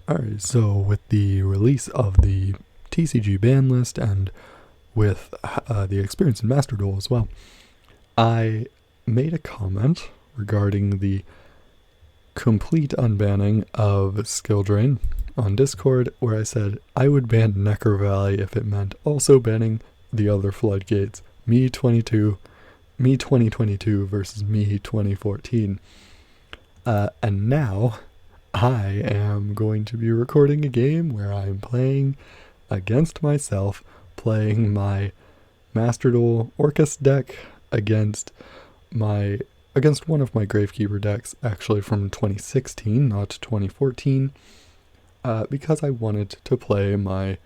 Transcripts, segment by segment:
Alright, so with the release of the TCG ban list and with the experience in Master Duel as well, I made a comment regarding the complete unbanning of Skill Drain on Discord, where I said I would ban Necker Valley if it meant also banning the other floodgates, me 2022 versus me 2014. And now I am going to be recording a game where I'm playing against myself, playing my Master Duel Orcus deck against one of my Gravekeeper decks, actually from 2016, not 2014, because I wanted to play my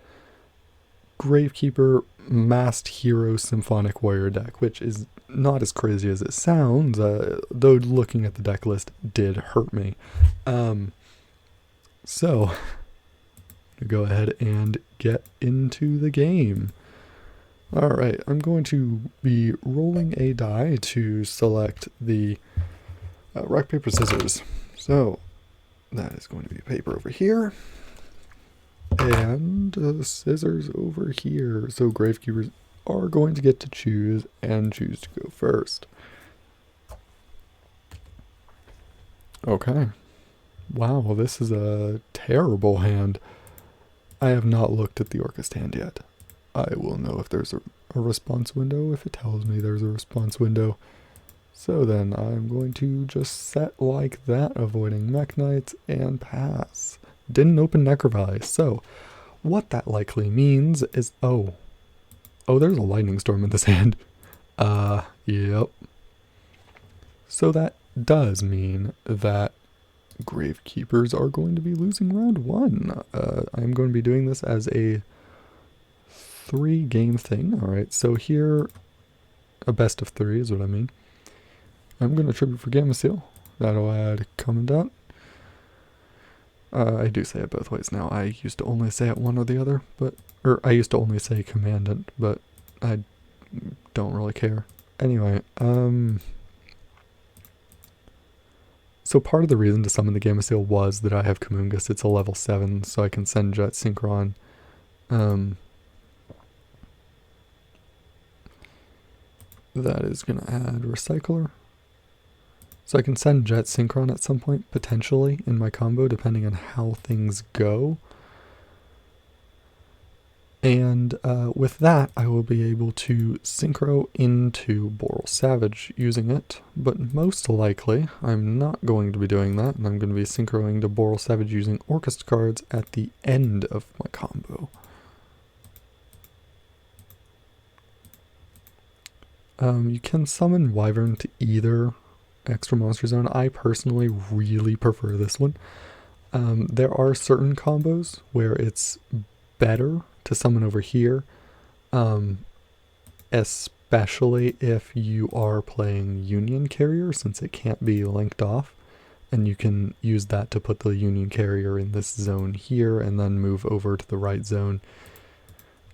Gravekeeper Masked Hero Symphonic Warrior deck, which is not as crazy as it sounds, though looking at the deck list did hurt me. So, go ahead and get into the game. Alright, I'm going to be rolling a die to select the rock, paper, scissors. So, that is going to be paper over here, and scissors over here. So Gravekeepers are going to get to choose and choose to go first. Okay. Wow, this is a terrible hand. I have not looked at the Orcus hand yet. I will know if there's a response window if it tells me there's a response window. So then I'm going to just set like that, avoiding Mech Knights, and pass. Didn't open Necker Valley, so what that likely means is, oh, there's a lightning storm in this hand. Yep. So that does mean that Gravekeepers are going to be losing round one. I'm going to be doing this as a 3-game thing. Alright, so here, a best of 3 is what I mean. I'm going to tribute for Gamma Seal. That'll add Commandant. I do say it both ways now. I used to only say it one or the other, or I used to only say Commandant, but I don't really care. Anyway, so part of the reason to summon the Gamma Seal was that I have Kamungus. It's a level 7, so I can send Jet Synchron. That is going to add Recycler. So I can send Jet Synchron at some point, potentially, in my combo, depending on how things go. And with that, I will be able to synchro into Boral Savage using it. But most likely, I'm not going to be doing that, and I'm going to be synchroing to Boral Savage using Orcus cards at the end of my combo. You can summon Wyvern to either extra monster zone. I personally really prefer this one. There are certain combos where it's better to summon over here, especially if you are playing Union Carrier, since it can't be linked off, and you can use that to put the Union Carrier in this zone here and then move over to the right zone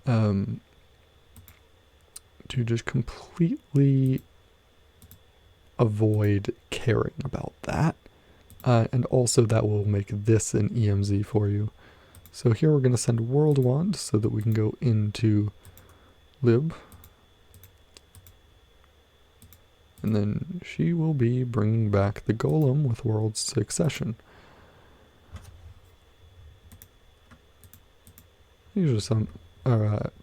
to just completely avoid caring about that. And also that will make this an EMZ for you. So here we're going to send World Wand so that we can go into Lib. And then she will be bringing back the Golem with World Succession. Usually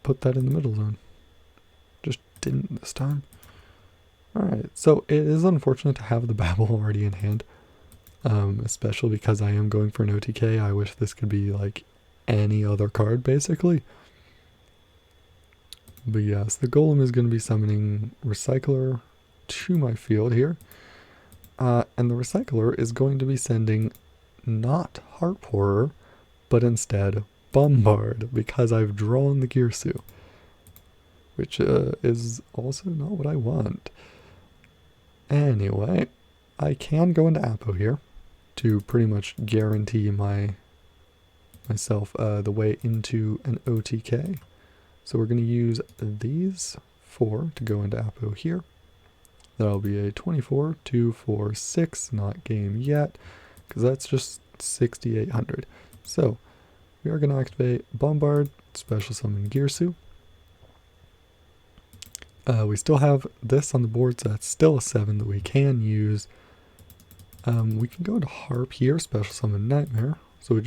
put that in the middle zone. Just didn't this time. Alright, so it is unfortunate to have the Babel already in hand. Especially because I am going for an OTK. I wish this could be like any other card, basically. But yes, the Golem is going to be summoning Recycler to my field here. And the Recycler is going to be sending not Heart Pourer, but instead Bombard, because I've drawn the Girsu, which is also not what I want. Anyway, I can go into Apo here to pretty much guarantee myself the way into an OTK. So we're going to use these 4 to go into Apo here. That'll be a 24, 2, 4, 6, not game yet, because that's just 6,800. So we are going to activate Bombard, special summon Girsu. We still have this on the board, so that's still a 7 that we can use. We can go into Harp here, special summon Nightmare. So we're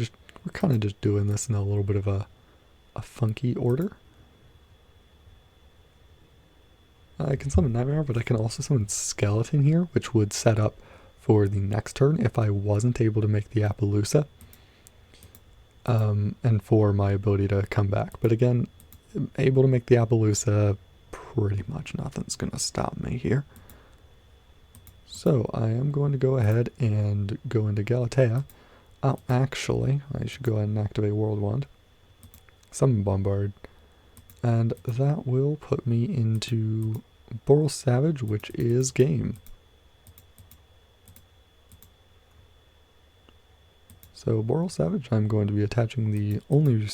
kind of just doing this in a little bit of a funky order. I can summon Nightmare, but I can also summon Skeleton here, which would set up for the next turn if I wasn't able to make the Appaloosa. And for my ability to come back. But again, able to make the Appaloosa, pretty much nothing's going to stop me here. So I am going to go ahead and go into Galatea. Oh, actually, I should go ahead and activate World Wand. Summon Bombard. And that will put me into Boral Savage, which is game. So Boral Savage, I'm going to be attaching the only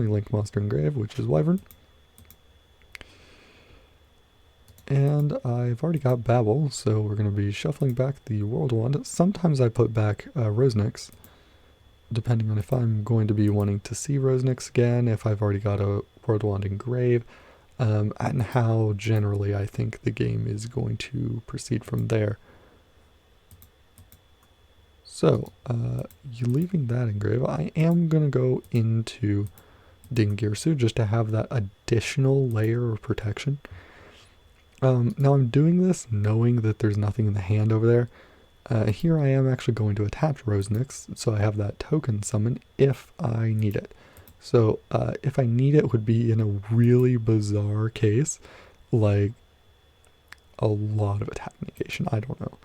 Link monster in grave, which is Wyvern. And I've already got Babel, so we're going to be shuffling back the World Wand. Sometimes I put back Rosenix, depending on if I'm going to be wanting to see Rosenix again, if I've already got a World Wand in grave, and how generally I think the game is going to proceed from there. So, you leaving that in grave, I am going to go into Dingirsu just to have that additional layer of protection. Now I'm doing this knowing that there's nothing in the hand over there. Here I am actually going to attach Rosenix, so I have that token summon if I need it. So if I need it would be in a really bizarre case, like a lot of attack negation, I don't know.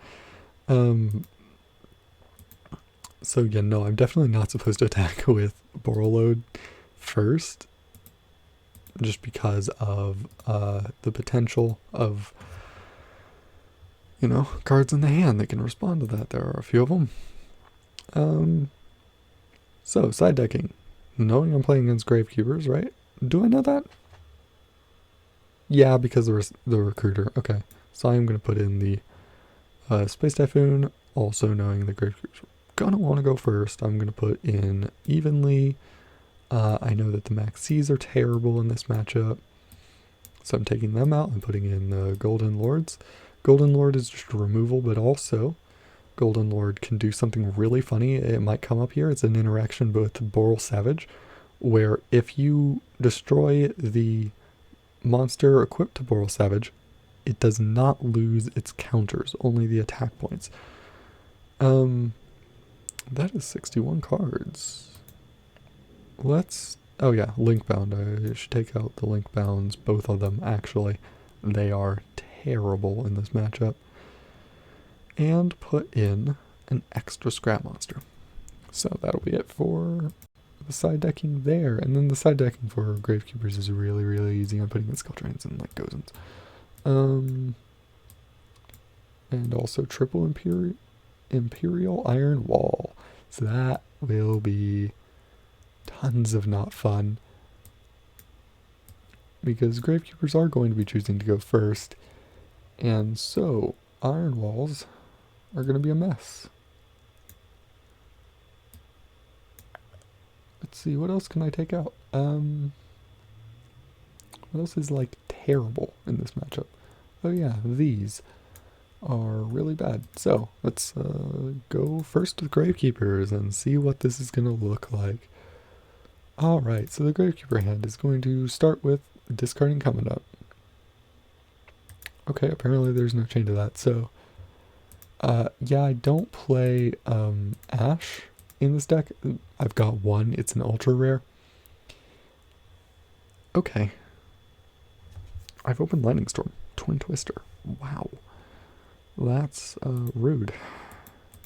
So yeah, no, I'm definitely not supposed to attack with Borreload first, just because of the potential of, cards in the hand that can respond to that. There are a few of them. So, side decking. Knowing I'm playing against Gravekeepers, right? Do I know that? Yeah, because the Recruiter. Okay, so I'm going to put in the Space Typhoon, also knowing the Gravekeepers gonna want to go first. I'm going to put in Evenly. I know that the Maxis are terrible in this matchup, so I'm taking them out and putting in the Golden Lords. Golden Lord is just a removal, but also Golden Lord can do something really funny. It might come up here. It's an interaction with Boral Savage, where if you destroy the monster equipped to Boral Savage, it does not lose its counters, only the attack points. That is 61 cards. Oh yeah, Link Bound. I should take out the Link Bounds, both of them actually. They are terrible in this matchup. And put in an extra scrap monster. So that'll be it for the side decking there. And then the side decking for Gravekeepers is really, really easy. I'm putting in Skull Trains and like Gozens. And also triple Imperial Iron Wall. So that will be tons of not fun, because Gravekeepers are going to be choosing to go first, and so Iron Walls are going to be a mess. Let's see, what else can I take out? What else is like terrible in this matchup? Oh yeah, these are really bad. So let's go first with Gravekeepers and see what this is going to look like. Alright, so the Gravekeeper hand is going to start with discarding Commandant. Okay, apparently there's no chain to that, so yeah, I don't play Ash in this deck. I've got one, it's an ultra rare. Okay. I've opened Lightning Storm, Twin Twister. Wow. That's rude.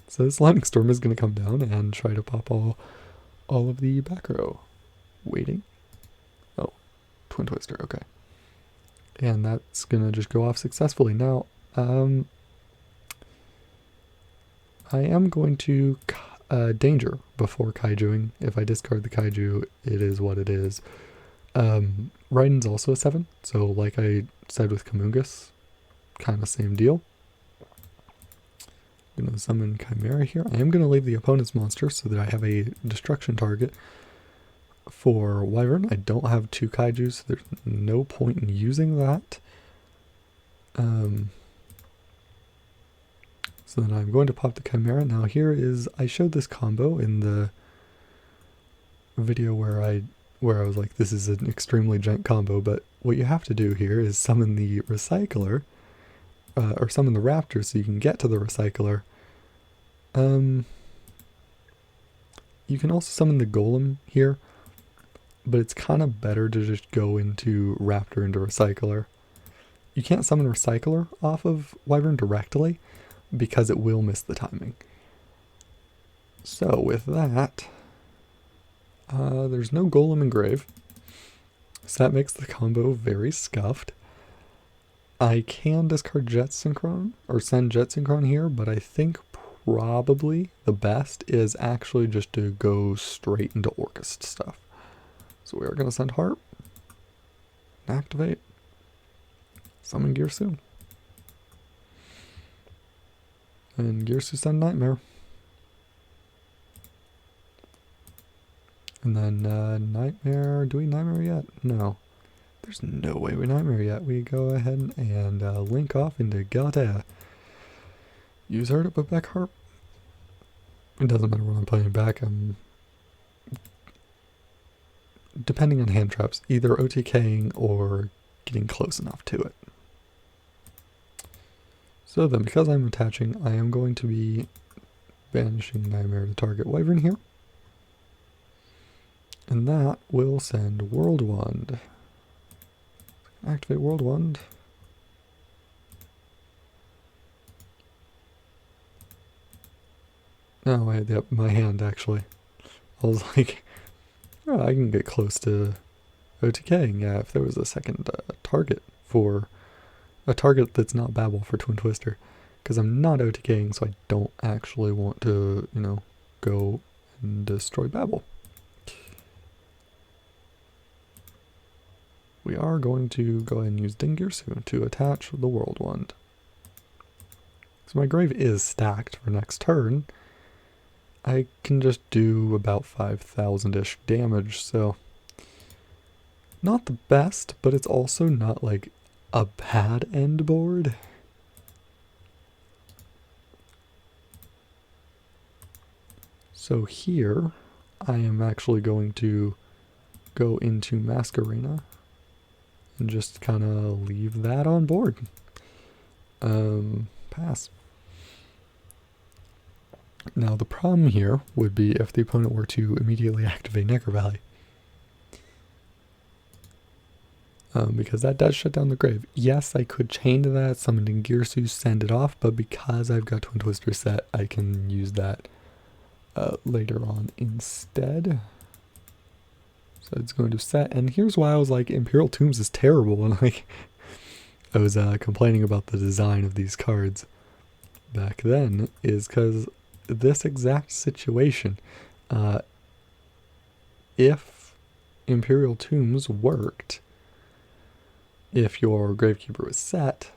So this Lightning Storm is going to come down and try to pop all of the back row. Waiting. Oh, Twin Twister, okay. And that's going to just go off successfully. Now, I am going to Danger before Kaijuing. If I discard the Kaiju, it is what it is. Raiden's also a 7, so like I said with Kamungus, kind of same deal. I'm going to summon Chimera here. I am going to leave the opponent's monster so that I have a destruction target for Wyvern. I don't have 2 kaiju, so there's no point in using that. So then I'm going to pop the Chimera. Now here is, I showed this combo in the video where I was like, this is an extremely giant combo, but what you have to do here is summon the Recycler, or summon the Raptor so you can get to the Recycler. You can also summon the Golem here, but it's kind of better to just go into Raptor into Recycler. You can't summon Recycler off of Wyvern directly because it will miss the timing. So with that, there's no Golem in Grave, so that makes the combo very scuffed. I can discard Jet Synchron, or send Jet Synchron here, but I think probably the best is actually just to go straight into Orcust stuff. So we are going to send Harp, activate, summon Girsu, and Girsu send Nightmare. And then Nightmare, do we Nightmare yet? No. There's no way we Nightmare yet. We go ahead and link off into Galatea. Use her to put back Harp. It doesn't matter when I'm playing back. I'm, depending on hand traps, either OTKing or getting close enough to it. So then, because I'm attaching, I am going to be banishing Nightmare to target Wyvern here. And that will send Whirlwind. Activate Whirlwind. Oh, wait, yep, my hand actually. I was like, oh, I can get close to OTKing. Yeah, if there was a second target for a target that's not Babel for Twin Twister. Because I'm not OTKing, so I don't actually want to, you know, go and destroy Babel. We are going to go ahead and use Dingirsu to attach the Whirlwind. So my grave is stacked for next turn. I can just do about 5,000-ish damage, so not the best, but it's also not like a bad end board. So here, I am actually going to go into Masquerena and just kind of leave that on board. Pass. Now the problem here would be if the opponent were to immediately activate Necro Valley. Because that does shut down the grave. Yes, I could chain to that, summon Girsu, send it off, but because I've got Twin Twister set, I can use that later on instead. So it's going to set, and here's why I was like, Imperial Tombs is terrible, and like, I was complaining about the design of these cards back then, is because this exact situation, if Imperial Tombs worked, if your Gravekeeper was set,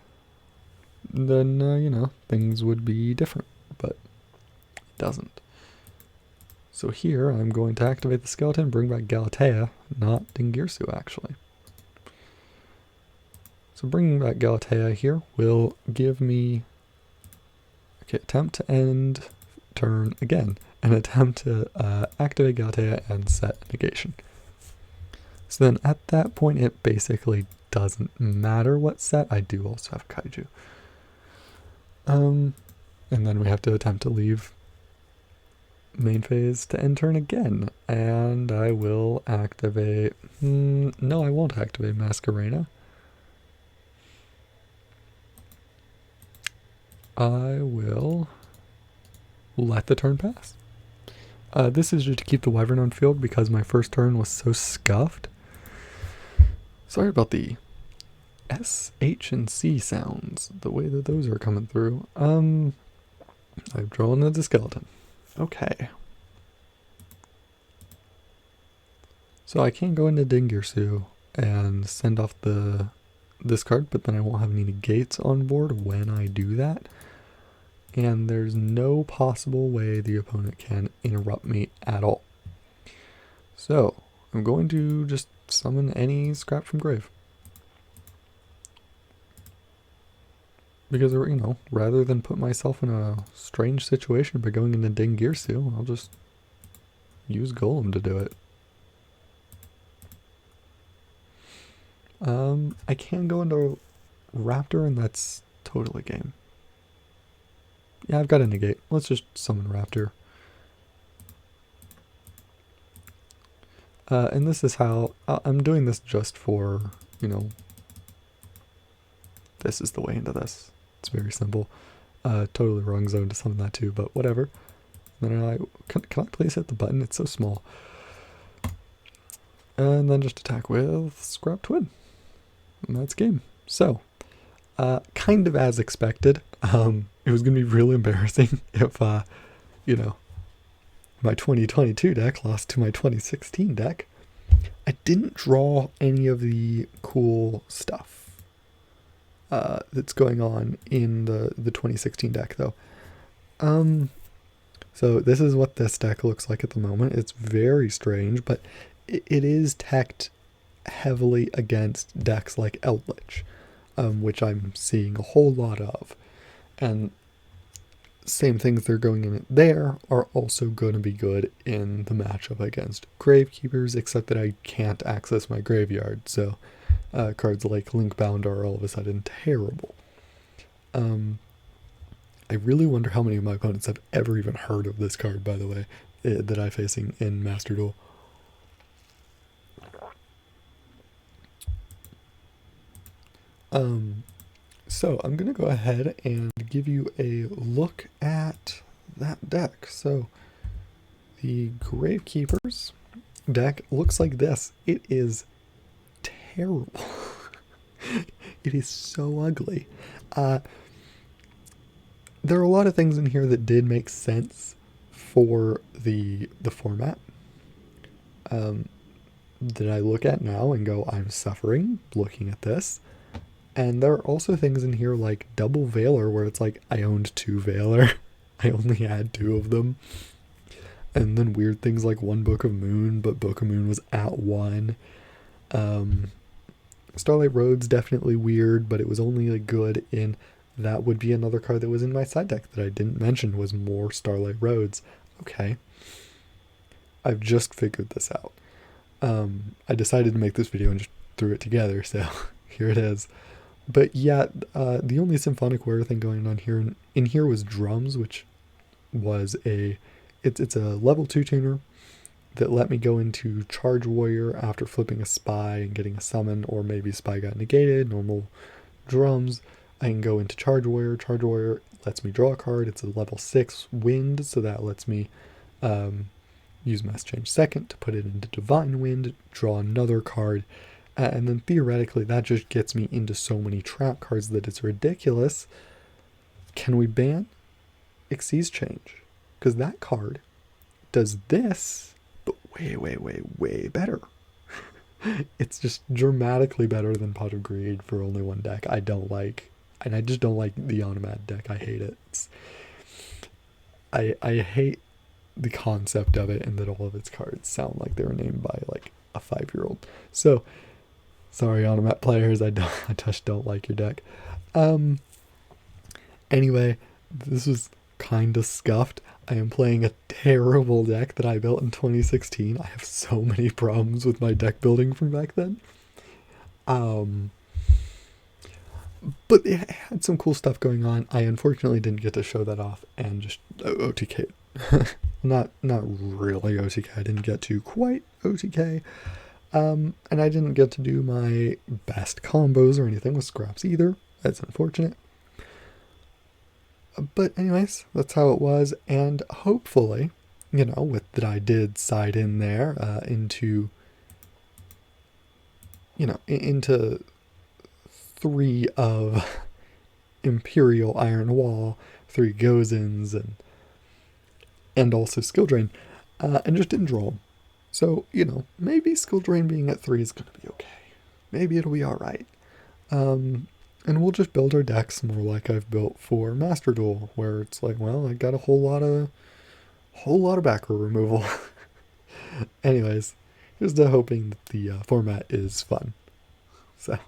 then, you know, things would be different, but it doesn't. So here, I'm going to activate the skeleton, bring back Galatea, not Dingirsu, actually. So bringing back Galatea here will give me, okay, attempt to end turn again, and attempt to activate Galatea and set negation. So then at that point, it basically doesn't matter what set. I do also have Kaiju. And then we have to attempt to leave main phase to end turn again, and I will activate, no, I won't activate Masquerena. I will let the turn pass. This is just to keep the Wyvern on field because my first turn was so scuffed. Sorry about the S, H, and C sounds, the way that those are coming through. I've drawn the skeleton. Okay. So I can go into Dingirsu and send off this card, but then I won't have any negates on board when I do that. and there's no possible way the opponent can interrupt me at all. So I'm going to just summon any scrap from grave. Because, rather than put myself in a strange situation by going into Dengirsu, I'll just use Golem to do it. I can go into Raptor, and that's totally game. Yeah, I've got a negate. Let's just summon Raptor. And this is how I'm doing this just for, this is the way into this. It's very simple. Totally wrong zone to summon that too, but whatever. And then can I please hit the button? It's so small. And then just attack with Scrap Twin. And that's game. So, kind of as expected. It was going to be real embarrassing if, my 2022 deck lost to my 2016 deck. I didn't draw any of the cool stuff that's going on in the 2016 deck, though. So this is what this deck looks like at the moment. It's very strange, but it is teched heavily against decks like Eldritch, which I'm seeing a whole lot of. And same things that are going in there are also going to be good in the matchup against Gravekeepers, except that I can't access my graveyard, so cards like Linkbound are all of a sudden terrible. I really wonder how many of my opponents have ever even heard of this card, by the way, that I'm facing in Master Duel. So I'm going to go ahead and give you a look at that deck. So the Gravekeepers deck looks like this. It is terrible. It is so ugly. There are a lot of things in here that did make sense for the format. That I look at now and go, I'm suffering looking at this. And there are also things in here like Double Veiler, where it's like, I owned 2 Veiler. I only had 2 of them. And then weird things like 1 Book of Moon, but Book of Moon was at 1. Starlight Road's definitely weird, but it was only like good in, that would be another card that was in my side deck that I didn't mention was more Starlight Roads. Okay. I've just figured this out. I decided to make this video and just threw it together, so here it is. But yeah, the only symphonic wear thing going on here in here was drums, which was it's a level 2 tuner that let me go into Charge Warrior after flipping a Spy and getting a summon, or maybe Spy got negated, normal drums. I can go into Charge Warrior. Charge Warrior lets me draw a card. It's a level 6 Wind, so that lets me use Mass Change Second to put it into Divine Wind, draw another card. And then theoretically, that just gets me into so many trap cards that it's ridiculous. Can we ban Xyz Change? Because that card does this, but way better. It's just dramatically better than Pot of Greed for only 1 deck. I just don't like the Onomad deck. I hate it. I hate the concept of it, and that all of its cards sound like they were named by like a 5-year-old. So, sorry, Onomat players, I just don't like your deck. Anyway, this was kind of scuffed. I am playing a terrible deck that I built in 2016. I have so many problems with my deck building from back then. But it had some cool stuff going on. I unfortunately didn't get to show that off and just OTK. Not really OTK. I didn't get to quite OTK. And I didn't get to do my best combos or anything with scraps either. That's unfortunate. But anyways, that's how it was. And hopefully, with that I did side in there into 3 of Imperial Iron Wall, 3 Gozens, and also Skill Drain, and just didn't draw them. So, maybe Skill Drain being at 3 is going to be okay. Maybe it'll be alright. And we'll just build our decks more like I've built for Master Duel, where it's like, well, I got a whole lot of backer removal. Anyways, just hoping that the format is fun. So.